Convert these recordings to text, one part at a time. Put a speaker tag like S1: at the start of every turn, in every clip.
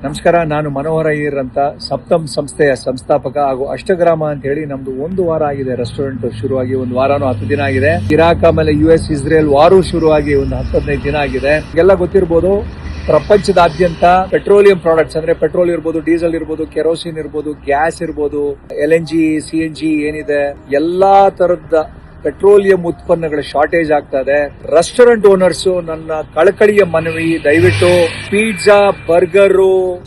S1: ನಮಸ್ಕಾರ, ನಾನು ಮನೋಹರ ಈರ್ ಅಂತ ಸಪ್ತಮ್ ಸಂಸ್ಥೆಯ ಸಂಸ್ಥಾಪಕ ಹಾಗೂ ಅಷ್ಟಗ್ರಾಮ ಅಂತ ಹೇಳಿ ನಮ್ದು 1 ವಾರ ಆಗಿದೆ ರೆಸ್ಟೋರೆಂಟ್ ಶುರುವಾಗಿ. 1 ವಾರನೂ 10 ದಿನ ಆಗಿದೆ. ಇರಾಕ್ ಆಮೇಲೆ US ಇಸ್ರೇಲ್ ವಾರು ಶುರುವಾಗಿ ಒಂದು 10-15 ದಿನ ಆಗಿದೆ. ಎಲ್ಲ ಗೊತ್ತಿರಬಹುದು, ಪ್ರಪಂಚದಾದ್ಯಂತ ಪೆಟ್ರೋಲಿಯಂ ಪ್ರಾಡಕ್ಟ್ಸ್ ಅಂದ್ರೆ ಪೆಟ್ರೋಲ್ ಇರ್ಬೋದು, ಡೀಸೆಲ್ ಇರ್ಬೋದು, ಕೆರೋಸಿನ್ ಇರ್ಬೋದು, ಗ್ಯಾಸ್ ಇರ್ಬೋದು, LNG, CNG ಏನಿದೆ ಎಲ್ಲಾ ತರದ ಪೆಟ್ರೋಲಿಯಂ ಉತ್ಪನ್ನಗಳ ಶಾರ್ಟೇಜ್ ಆಗ್ತಾ ಇದೆ. ರೆಸ್ಟೋರೆಂಟ್ ಓನರ್ಸ್ ನನ್ನ ಕಳಕಳಿಯ ಮನವಿ, ದಯವಿಟ್ಟು pizza, burger,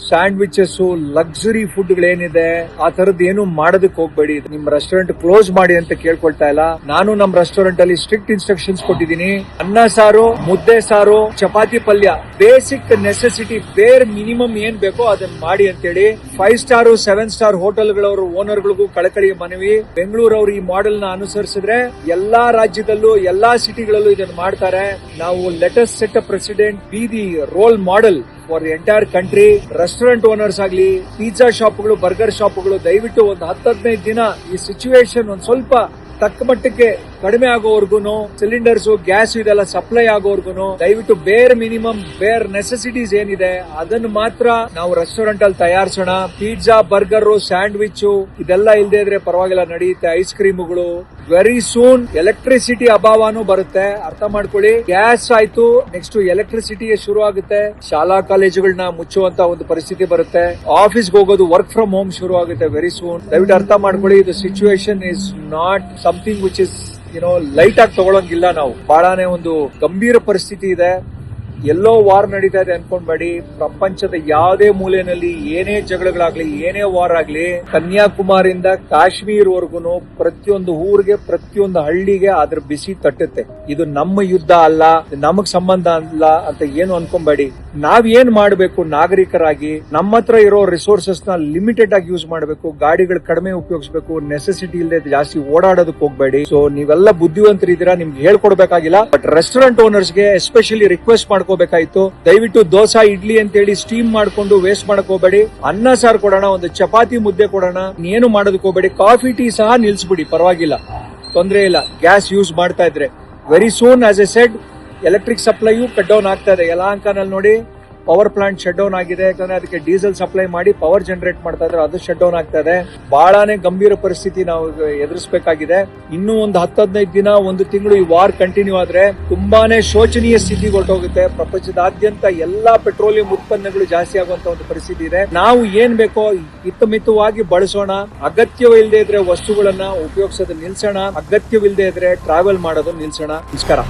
S1: sandwiches, luxury food ಗಳೇನಿದೆ ಆ ತರದ್ ಏನು ಮಾಡೋದಕ್ಕೆ ಹೋಗ್ಬೇಡಿ. ನಿಮ್ ರೆಸ್ಟೋರೆಂಟ್ ಕ್ಲೋಸ್ ಮಾಡಿ ಅಂತ ಕೇಳ್ಕೊಳ್ತಾ ಇಲ್ಲ. ನಾನು ನಮ್ಮ ರೆಸ್ಟೋರೆಂಟ್ ಅಲ್ಲಿ ಸ್ಟ್ರಿಕ್ಟ್ ಇನ್ಸ್ಟ್ರಕ್ಷನ್ಸ್ ಕೊಟ್ಟಿದ್ದೀನಿ. ಅನ್ನ ಸಾರು, ಮುದ್ದೆ ಸಾರು, ಚಪಾತಿ ಪಲ್ಯ, ಬೇಸಿಕ್ ನೆಸೆಸಿಟಿ, ಬೇರ್ ಮಿನಿಮಮ್ ಏನ್ ಬೇಕೋ ಅದನ್ನ ಮಾಡಿ ಅಂತೇಳಿ 5 ಸ್ಟಾರ್ 7 ಸ್ಟಾರ್ ಹೋಟೆಲ್ಗಳವರು ಓನರ್ಗಳಿಗೂ ಕಳಕಳಿಯ ಮನವಿ. ಬೆಂಗಳೂರವರು ಈ ಮಾಡೆಲ್ ನ ಅನುಸರಿಸಿದ್ರೆ ಎಲ್ಲಾ ರಾಜ್ಯದಲ್ಲೂ ಎಲ್ಲಾ ಸಿಟಿಗಳಲ್ಲೂ ಇದನ್ನು ಮಾಡ್ತಾರೆ. ನಾವು let us set a precedent, be the role model for the entire country. Restaurant owners ಆಗ್ಲಿ, ಪಿಜ್ಜಾ ಶಾಪ್ಗಳು, ಬರ್ಗರ್ ಶಾಪ್ಗಳು ದಯವಿಟ್ಟು ಒಂದು 10-15 ದಿನ ಈ ಸಿಚುವೇಶನ್ ಒಂದ್ ಸ್ವಲ್ಪ ತಕ್ಕ ಮಟ್ಟಕ್ಕೆ ಕಡಿಮೆ ಆಗೋವರ್ಗುನು, ಸಿಲಿಂಡರ್ಸ್, ಗ್ಯಾಸ್ ಇದೆಲ್ಲ ಸಪ್ಲೈ ಆಗೋವರ್ಗುನು ದಯವಿಟ್ಟು ಬೇರ್ ಮಿನಿಮಮ್, ಬೇರ್ ನೆಸೆಸಿಟೀಸ್ ಏನಿದೆ ಅದನ್ನು ಮಾತ್ರ ನಾವು ರೆಸ್ಟೋರೆಂಟ್ ಅಲ್ಲಿ ತಯಾರಿಸೋಣ. ಪಿಜ್ಜಾ, ಬರ್ಗರ್, ಸ್ಯಾಂಡ್ವಿಚ್ ಇದೆಲ್ಲ ಇಲ್ಲದೆ ಇದ್ರೆ ಪರವಾಗಿಲ್ಲ, ನಡೆಯುತ್ತೆ. ಐಸ್ ಕ್ರೀಮ್ಗಳು ವೆರಿ ಸೂನ್. ಎಲೆಕ್ಟ್ರಿಸಿಟಿ ಅಭಾವನೂ ಬರುತ್ತೆ, ಅರ್ಥ ಮಾಡ್ಕೊಳ್ಳಿ. ಗ್ಯಾಸ್ ಆಯ್ತು, ನೆಕ್ಸ್ಟ್ ಎಲೆಕ್ಟ್ರಿಸಿಟಿ ಶುರು ಆಗುತ್ತೆ. ಶಾಲಾ ಕಾಲೇಜುಗಳನ್ನ ಮುಚ್ಚುವಂತ ಒಂದು ಪರಿಸ್ಥಿತಿ ಬರುತ್ತೆ. ಆಫೀಸ್ಗೆ ಹೋಗೋದು, ವರ್ಕ್ ಫ್ರಮ್ ಹೋಮ್ ಶುರು ಆಗುತ್ತೆ ವೆರಿ ಸೂನ್. ದಯವಿಟ್ಟು ಅರ್ಥ ಮಾಡ್ಕೊಳ್ಳಿ. ಇದು situation is not something which is light ಆಗಿ ತಗೊಳಂಗಿಲ್ಲ. ನಾವು ಬಹಳನೇ ಒಂದು ಗಂಭೀರ ಪರಿಸ್ಥಿತಿ ಇದೆ. ಎಲ್ಲೋ ವಾರ್ ನಡೀತಾ ಇದೆ ಅನ್ಕೊಂಡ್ಬೇಡಿ. ಪ್ರಪಂಚದ ಯಾವುದೇ ಮೂಲೆಯಲ್ಲಿ ಏನೇ ಜಗಳಗಳಾಗ್ಲಿ, ಏನೇ ವಾರ್ ಆಗ್ಲಿ, ಕನ್ಯಾಕುಮಾರಿಯಿಂದ ಕಾಶ್ಮೀರ್ವರೆಗೂ ಪ್ರತಿಯೊಂದು ಊರಿಗೆ, ಪ್ರತಿಯೊಂದು ಹಳ್ಳಿಗೆ ಅದ್ರ ಬಿಸಿ ತಟ್ಟುತ್ತೆ. ಇದು ನಮ್ಮ ಯುದ್ಧ ಅಲ್ಲ, ನಮಗ್ ಸಂಬಂಧ ಅಲ್ಲ ಅಂತ ಏನು ಅನ್ಕೊಂಬೇಡಿ. ನಾವ್ ಏನ್ ಮಾಡ್ಬೇಕು, ನಾಗರಿಕರಾಗಿ ನಮ್ಮ ಹತ್ರ ಇರೋ ರಿಸೋರ್ಸಸ್ ನ ಲಿಮಿಟೆಡ್ ಆಗಿ ಯೂಸ್ ಮಾಡಬೇಕು. ಗಾಡಿಗಳು ಕಡಿಮೆ ಉಪಯೋಗಿಸಬೇಕು. ನೆಸೆಸಿಟಿ ಇಲ್ಲದೆ ಜಾಸ್ತಿ ಓಡಾಡೋದಕ್ಕೆ ಹೋಗ್ಬೇಡಿ. ಸೊ ನೀವೆಲ್ಲ ಬುದ್ಧಿವಂತರಿದ್ದೀರಾ, ನಿಮ್ಗೆ ಹೇಳ್ಕೊಡ್ಬೇಕಾಗಿಲ್ಲ. ಬಟ್ ರೆಸ್ಟೋರೆಂಟ್ ಓನರ್ಸ್ ಗೆ ಎಸ್ಪೆಷಲಿ ರಿಕ್ವೆಸ್ಟ್ ಮಾಡ್ಕೋಬೇಕಾಯ್ತು, ದಯವಿಟ್ಟು ದೋಸಾ, ಇಡ್ಲಿ ಅಂತ ಹೇಳಿ ಸ್ಟೀಮ್ ಮಾಡ್ಕೊಂಡು ವೇಸ್ಟ್ ಮಾಡಕ್ ಹೋಗ್ಬೇಡಿ. ಅನ್ನ ಸಾರು ಕೊಡೋಣ, ಒಂದು ಚಪಾತಿ ಮುದ್ದೆ ಕೊಡೋಣ, ಏನು ಮಾಡೋದಕ್ಕೆ ಹೋಗ್ಬೇಡಿ. ಕಾಫಿ ಟೀ ಸಹ ನಿಲ್ಸ್ಬಿಡಿ, ಪರವಾಗಿಲ್ಲ, ತೊಂದರೆ ಇಲ್ಲ. ಗ್ಯಾಸ್ ಯೂಸ್ ಮಾಡ್ತಾ ಇದ್ರೆ very soon as I said electric ಸಪ್ಲೈಯು ಕಟ್ ಡೌನ್ ಆಗ್ತಾ ಇದೆ. ಯಲಹಂಕನಲ್ಲಿ ನೋಡಿ, ಪವರ್ ಪ್ಲಾಂಟ್ ಶಟ್ ಡೌನ್ ಆಗಿದೆ. ಯಾಕಂದ್ರೆ ಅದಕ್ಕೆ ಡೀಸೆಲ್ ಸಪ್ಲೈ ಮಾಡಿ ಪವರ್ ಜನರೇಟ್ ಮಾಡ್ತಾ ಇದ್ರೆ ಅದು ಶಟ್ ಡೌನ್ ಆಗ್ತಾ ಇದೆ. ಬಹಳನೇ ಗಂಭೀರ ಪರಿಸ್ಥಿತಿ ನಾವು ಎದುರಿಸಬೇಕಾಗಿದೆ. ಇನ್ನೂ ಒಂದು 10-15 ದಿನ, 1 ತಿಂಗಳು ಈ ವಾರ್ ಕಂಟಿನ್ಯೂ ಆದ್ರೆ ತುಂಬಾನೇ ಶೋಚನೀಯ ಸ್ಥಿತಿ ಹೊರಟೋಗುತ್ತೆ. ಪ್ರಪಂಚದಾದ್ಯಂತ ಎಲ್ಲಾ ಪೆಟ್ರೋಲಿಯಂ ಉತ್ಪನ್ನಗಳು ಜಾಸ್ತಿ ಆಗುವಂತ ಒಂದು ಪರಿಸ್ಥಿತಿ ಇದೆ. ನಾವು ಏನ್ ಬೇಕೋ ಹಿತಮಿತವಾಗಿ ಬಳಸೋಣ. ಅಗತ್ಯವಿಲ್ಲದೆ ಇದ್ರೆ ವಸ್ತುಗಳನ್ನ ಉಪಯೋಗಿಸೋದು ನಿಲ್ಸೋಣ. ಅಗತ್ಯವಿಲ್ಲದೆ ಇದ್ರೆ ಟ್ರಾವೆಲ್ ಮಾಡೋದು ನಿಲ್ಸೋಣ. ನಮಸ್ಕಾರ.